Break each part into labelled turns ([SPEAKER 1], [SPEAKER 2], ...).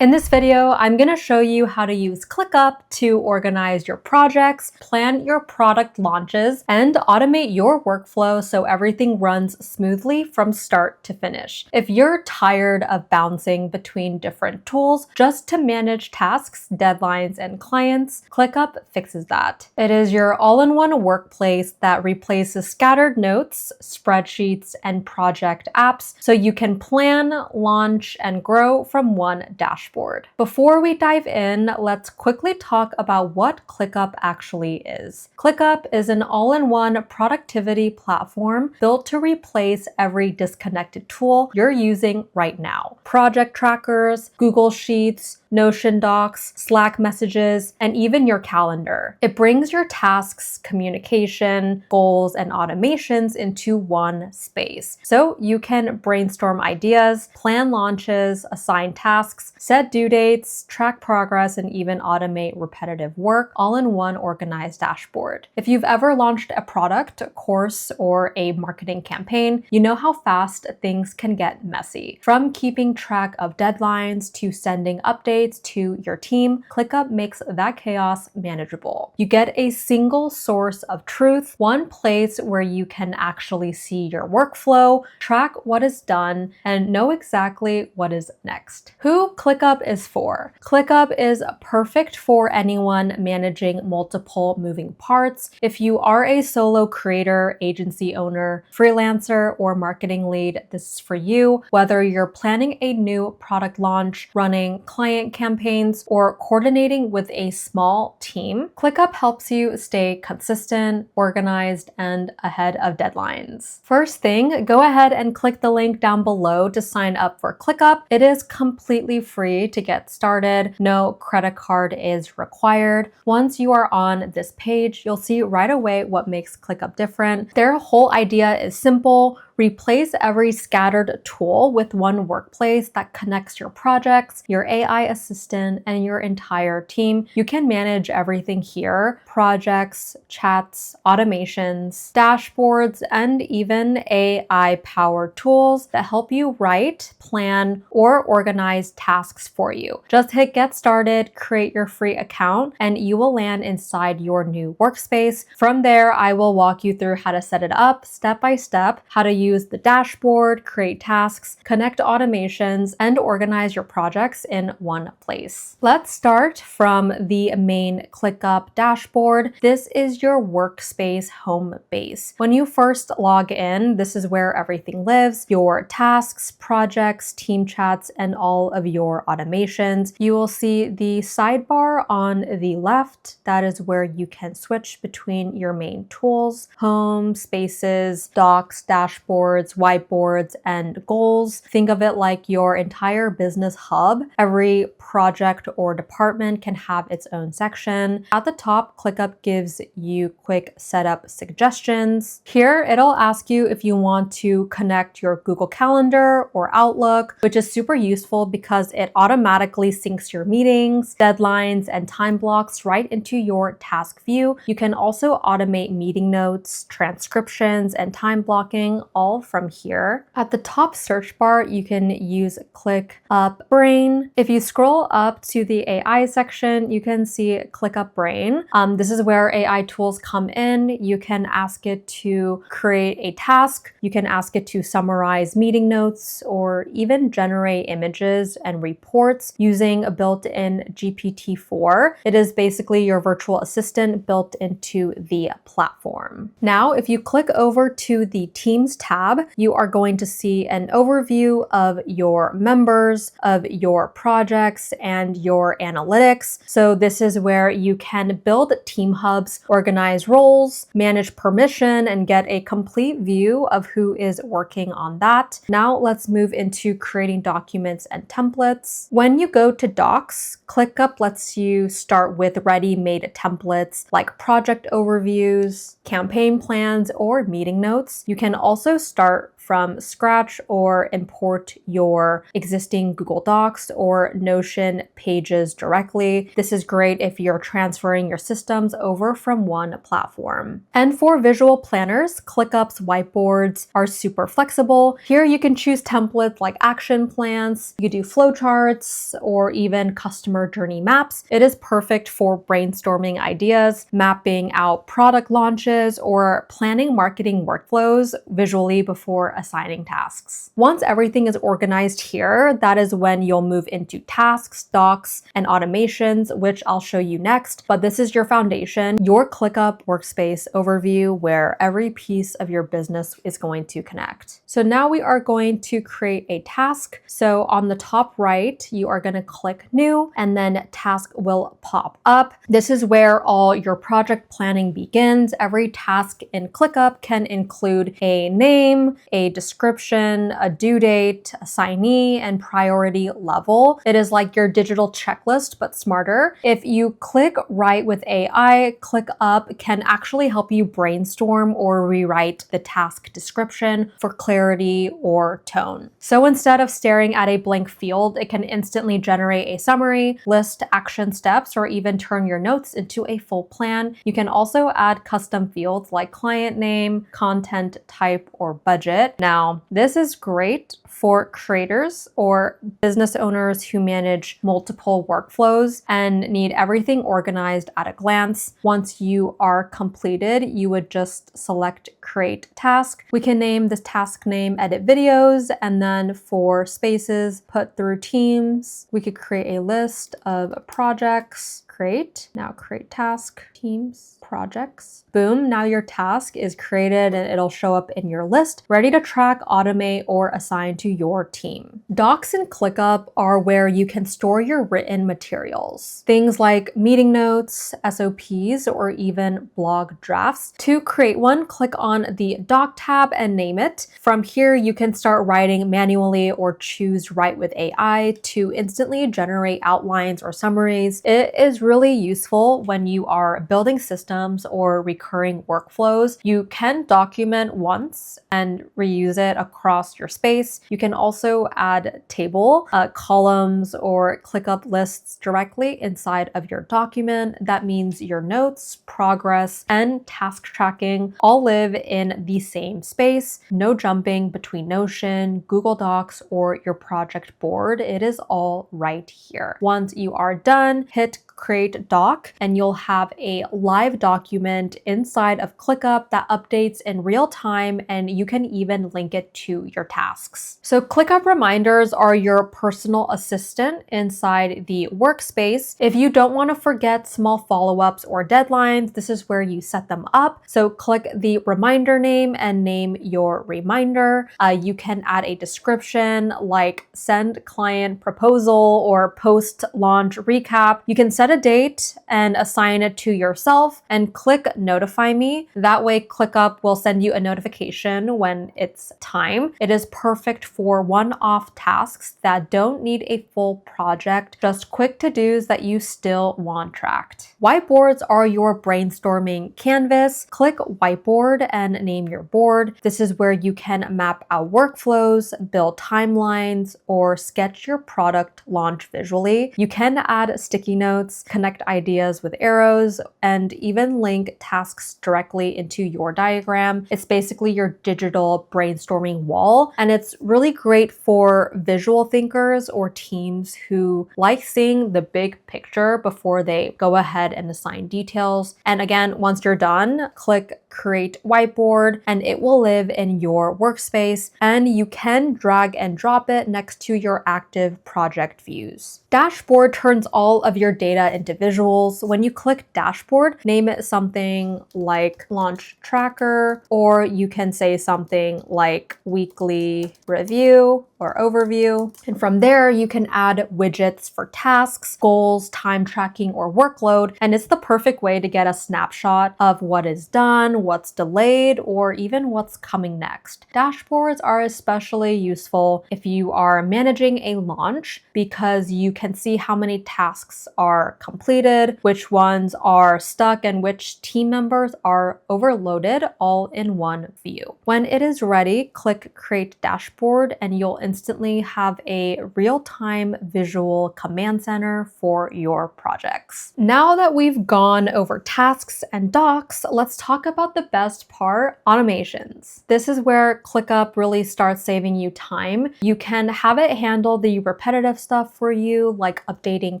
[SPEAKER 1] In this video, I'm going to show you how to use Clickup to organize your projects, plan your product launches, and automate your workflow so everything runs smoothly from start to finish. If you're tired of bouncing between different tools just to manage tasks, deadlines, and clients, Clickup fixes that. It is your all-in-one workplace that replaces scattered notes, spreadsheets, and project apps so you can plan, launch, and grow from one dashboard. Before we dive in, let's quickly talk about what Clickup actually is. Clickup is an all-in-one productivity platform built to replace every disconnected tool you're using right now. Project trackers, Google Sheets, Notion docs, Slack messages, and even your calendar. It brings your tasks, communication, goals, and automations into one space. So you can brainstorm ideas, plan launches, assign tasks, set due dates, track progress, and even automate repetitive work all in one organized dashboard. If you've ever launched a product, a course, or a marketing campaign, you know how fast things can get messy. From keeping track of deadlines to sending updates to your team, Clickup makes that chaos manageable. You get a single source of truth, one place where you can actually see your workflow, track what is done, and know exactly what is next. Who Clickup is for? Clickup is perfect for anyone managing multiple moving parts. If you are a solo creator, agency owner, freelancer, or marketing lead, this is for you. Whether you're planning a new product launch, running client campaigns, or coordinating with a small team, Clickup helps you stay consistent, organized, and ahead of deadlines. First thing, go ahead and click the link down below to sign up for Clickup. It is completely free to get started. No credit card is required. Once you are on this page, you'll see right away what makes Clickup different. Their whole idea is simple. Replace every scattered tool with one workplace that connects your projects, your AI assistant, and your entire team. You can manage everything here: projects, chats, automations, dashboards, and even AI-powered tools that help you write, plan, or organize tasks for you. Just hit get started, create your free account, and you will land inside your new workspace. From there, I will walk you through how to set it up step by step, how to use the dashboard, create tasks, connect automations, and organize your projects in one place. Let's start from the main Clickup dashboard. This is your workspace home base. When you first log in, this is where everything lives: your tasks, projects, team chats, and all of your automations. You will see the sidebar on the left. That is where you can switch between your main tools: home, spaces, docs, dashboards, whiteboards, and goals. Think of it like your entire business hub. Every project or department can have its own section. At the top, Clickup gives you quick setup suggestions. Here, it'll ask you if you want to connect your Google Calendar or Outlook, which is super useful because it automatically syncs your meetings, deadlines, and time blocks right into your task view. You can also automate meeting notes, transcriptions, and time blocking all from here. At the top search bar, you can use Clickup Brain. If you scroll up to the AI section, you can see Clickup Brain. This is where AI tools come in. You can ask it to create a task. You can ask it to summarize meeting notes or even generate images and reports using a built-in GPT-4. It is basically your virtual assistant built into the platform. Now, if you click over to the Teams tab, you are going to see an overview of your members, of your projects, and your analytics. So this is where you can build team hubs, organize roles, manage permission, and get a complete view of who is working on that. Now let's move into creating documents and templates. When you go to Docs, Clickup lets you start with ready-made templates like project overviews, campaign plans, or meeting notes. You can also start from scratch or import your existing Google Docs or Notion pages directly. This is great if you're transferring your systems over from one platform. And for visual planners, ClickUp's whiteboards are super flexible. Here you can choose templates like action plans, you can do flowcharts, or even customer journey maps. It is perfect for brainstorming ideas, mapping out product launches, or planning marketing workflows visually before assigning tasks. Once everything is organized here, that is when you'll move into tasks, docs, and automations, which I'll show you next. But this is your foundation, your ClickUp workspace overview where every piece of your business is going to connect. So now we are going to create a task. So on the top right, you are going to click new and then task will pop up. This is where all your project planning begins. Every task in ClickUp can include a name, a description, a due date, assignee, and priority level. It is like your digital checklist, but smarter. If you click Write with AI, ClickUp can actually help you brainstorm or rewrite the task description for clarity or tone. So instead of staring at a blank field, it can instantly generate a summary, list action steps, or even turn your notes into a full plan. You can also add custom fields like client name, content type, or budget. Now, this is great for creators or business owners who manage multiple workflows and need everything organized at a glance. Once you are completed, you would just select create task. We can name this task name edit videos, and then for spaces, put through teams. We could create a list of projects. Create. Now create task, teams, projects. Boom, now your task is created and it'll show up in your list, ready to track, automate, or assign to your team. Docs in ClickUp are where you can store your written materials. Things like meeting notes, SOPs, or even blog drafts. To create one, click on the Doc tab and name it. From here, you can start writing manually or choose Write with AI to instantly generate outlines or summaries. It is really useful when you are building systems or recurring workflows. You can document once and reuse it across your space. You can also add table, columns, or ClickUp lists directly inside of your document. That means your notes, progress, and task tracking all live in the same space. No jumping between Notion, Google Docs, or your project board. It is all right here. Once you are done, hit create doc and you'll have a live document inside of ClickUp that updates in real time, and you can even link it to your tasks. So ClickUp reminders are your personal assistant inside the workspace. If you don't want to forget small follow-ups or deadlines, this is where you set them up. So click the reminder name and name your reminder. You can add a description like send client proposal or post launch recap. You can set a date and assign it to yourself and click notify me. That way ClickUp will send you a notification when it's time. It is perfect for one-off tasks that don't need a full project, just quick to-dos that you still want tracked. Whiteboards are your brainstorming canvas. Click whiteboard and name your board. This is where you can map out workflows, build timelines, or sketch your product launch visually. You can add sticky notes, connect ideas with arrows, and even link tasks directly into your diagram. It's basically your digital brainstorming wall, and it's really great for visual thinkers or teams who like seeing the big picture before they go ahead and assign details. And again, once you're done, click create whiteboard and it will live in your workspace, and you can drag and drop it next to your active project views. Dashboard turns all of your data into visuals. When you click dashboard, name it something like launch tracker, or you can say something like weekly review or overview. And from there, you can add widgets for tasks, goals, time tracking, or workload. And it's the perfect way to get a snapshot of what is done, what's delayed, or even what's coming next. Dashboards are especially useful if you are managing a launch because you can see how many tasks are completed, which ones are stuck, and which team members are overloaded all in one view. When it is ready, click Create Dashboard and you'll instantly have a real-time visual command center for your projects. Now that we've gone over tasks and docs, let's talk about the best part, automations. This is where ClickUp really starts saving you time. You can have it handle the repetitive stuff for you, like updating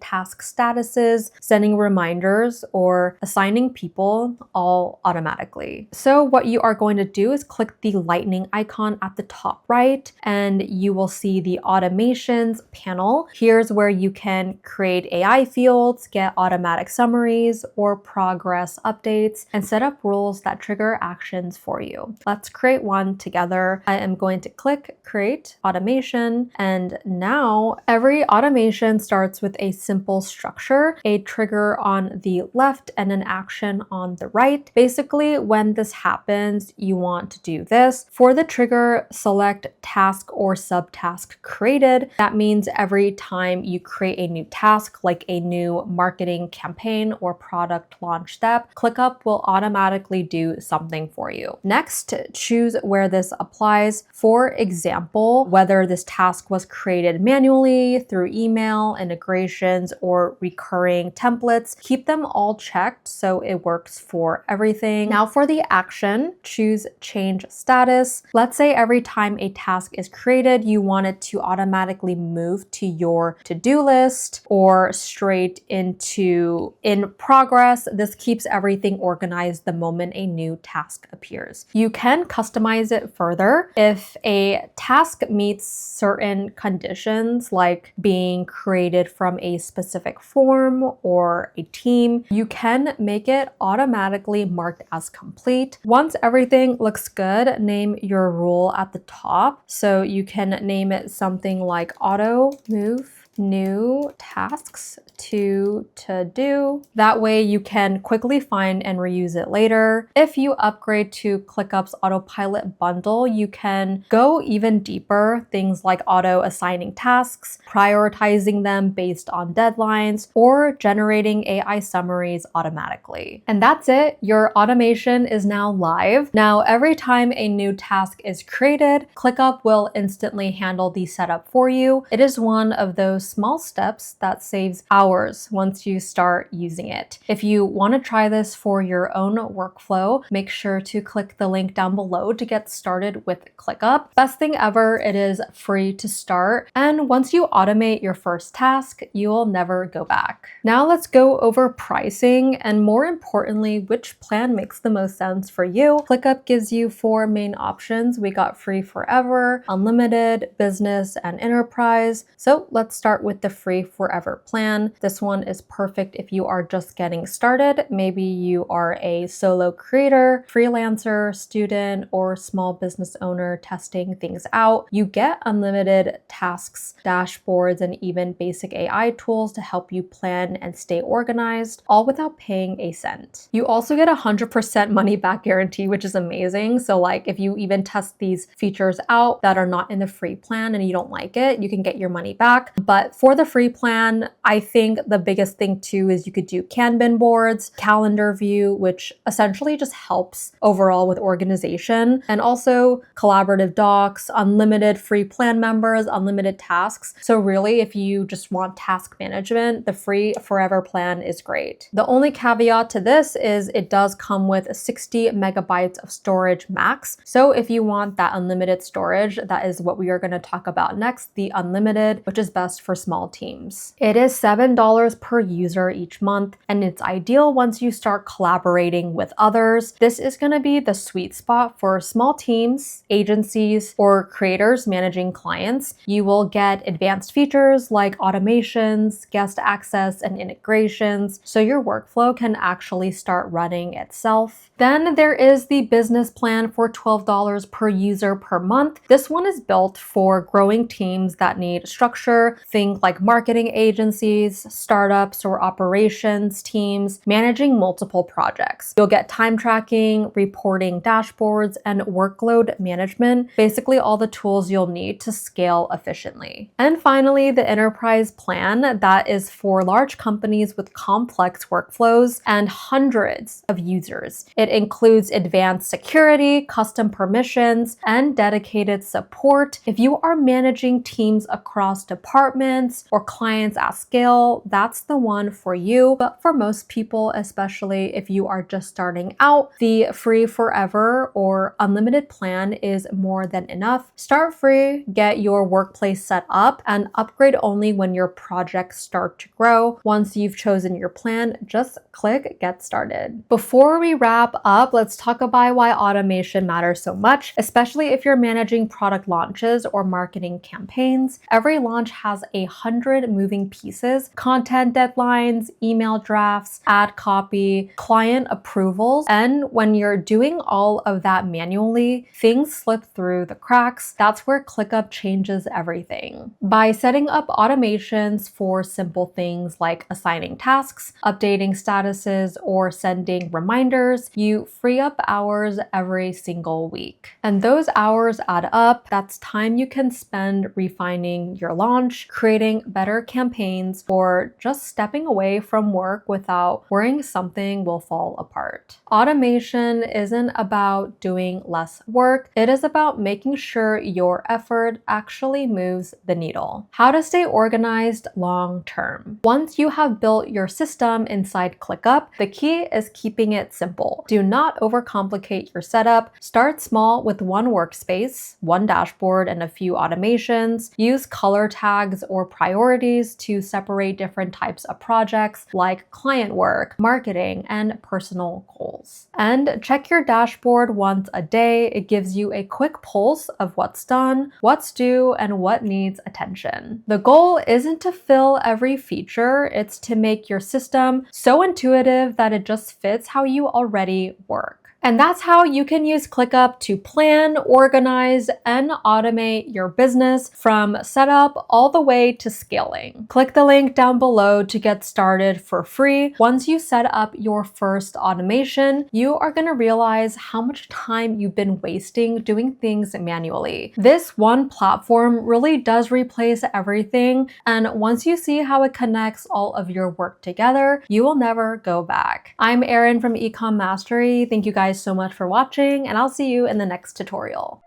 [SPEAKER 1] task statuses, sending reminders, or assigning people all automatically. So what you are going to do is click the lightning icon at the top right, and you will see the automations panel. Here's where you can create AI fields, get automatic summaries or progress updates, and set up rules that trigger actions for you. Let's create one together. I am going to click Create Automation, and now every automation starts with a simple structure, a trigger on the left and an action on the right. Basically, when this happens, you want to do this. For the trigger, select task or subtask created. That means every time you create a new task, like a new marketing campaign or product launch step, ClickUp will automatically do something for you. Next, choose where this applies. For example, whether this task was created manually through email, integrations, or recurring templates, keep them all checked so it works for everything. Now for the action, choose Change Status. Let's say every time a task is created, you want it to automatically move to your to-do list or straight into in progress. This keeps everything organized the moment a new task appears. You can customize it further. If a task meets certain conditions, like being created from a specific form or a team, you can make it automatically marked as complete. Once everything looks good, name your rule at the top. So you can name it something like auto move new tasks to do. That way you can quickly find and reuse it later. If you upgrade to ClickUp's autopilot bundle, you can go even deeper, things like auto assigning tasks, prioritizing them based on deadlines, or generating AI summaries automatically. And that's it. Your automation is now live. Now, every time a new task is created, ClickUp will instantly handle the setup for you. It is one of those small steps that saves hours once you start using it. If you want to try this for your own workflow, make sure to click the link down below to get started with ClickUp. Best thing ever, it is free to start. And once you automate your first task, you will never go back. Now let's go over pricing and, more importantly, which plan makes the most sense for you. ClickUp gives you 4 main options. We got free forever, unlimited, business, and enterprise. So let's start with the free forever plan. This one is perfect if you are just getting started. Maybe you are a solo creator, freelancer, student, or small business owner testing things out. You get unlimited tasks, dashboards, and even basic AI tools to help you plan and stay organized, all without paying a cent. You also get 100% money back guarantee, which is amazing. So like if you even test these features out that are not in the free plan and you don't like it, you can get your money back. But for the free plan, I think the biggest thing too is you could do Kanban boards, calendar view, which essentially just helps overall with organization, and also collaborative docs, unlimited free plan members, unlimited tasks. So really, if you just want task management, the free forever plan is great. The only caveat to this is it does come with 60 megabytes of storage max. So if you want that unlimited storage, that is what we are going to talk about next, the unlimited, which is best for small teams. It is $7 per user each month, and it's ideal once you start collaborating with others. This is going to be the sweet spot for small teams, agencies, or creators managing clients. You will get advanced features like automations, guest access, and integrations, so your workflow can actually start running itself. Then there is the business plan for $12 per user per month. This one is built for growing teams that need structure. Think Think like marketing agencies, startups, or operations teams managing multiple projects. You'll get time tracking, reporting dashboards, and workload management, basically all the tools you'll need to scale efficiently. And finally, the enterprise plan that is for large companies with complex workflows and hundreds of users. It includes advanced security, custom permissions, and dedicated support. If you are managing teams across departments or clients at scale, that's the one for you. But for most people, especially if you are just starting out, the free forever or unlimited plan is more than enough. Start free, get your workplace set up, and upgrade only when your projects start to grow. Once you've chosen your plan, just click get started. Before we wrap up, let's talk about why automation matters so much, especially if you're managing product launches or marketing campaigns. Every launch has 100 moving pieces: content deadlines, email drafts, ad copy, client approvals. And when you're doing all of that manually, things slip through the cracks. That's where ClickUp changes everything. By setting up automations for simple things like assigning tasks, updating statuses, or sending reminders, you free up hours every single week. And those hours add up. That's time you can spend refining your launch, creating better campaigns, or just stepping away from work without worrying something will fall apart. Automation isn't about doing less work. It is about making sure your effort actually moves the needle. How to stay organized long term. Once you have built your system inside ClickUp, the key is keeping it simple. Do not overcomplicate your setup. Start small with one workspace, one dashboard, and a few automations. Use color tags or priorities to separate different types of projects like client work, marketing, and personal goals. And check your dashboard once a day. It gives you a quick pulse of what's done, what's due, and what needs attention. The goal isn't to fill every feature, it's to make your system so intuitive that it just fits how you already work. And that's how you can use ClickUp to plan, organize, and automate your business from setup all the way to scaling. Click the link down below to get started for free. Once you set up your first automation, you are going to realize how much time you've been wasting doing things manually. This one platform really does replace everything, and once you see how it connects all of your work together, you will never go back. I'm Erin from Ecom Mastery. Thank you guys so much for watching, and I'll see you in the next tutorial.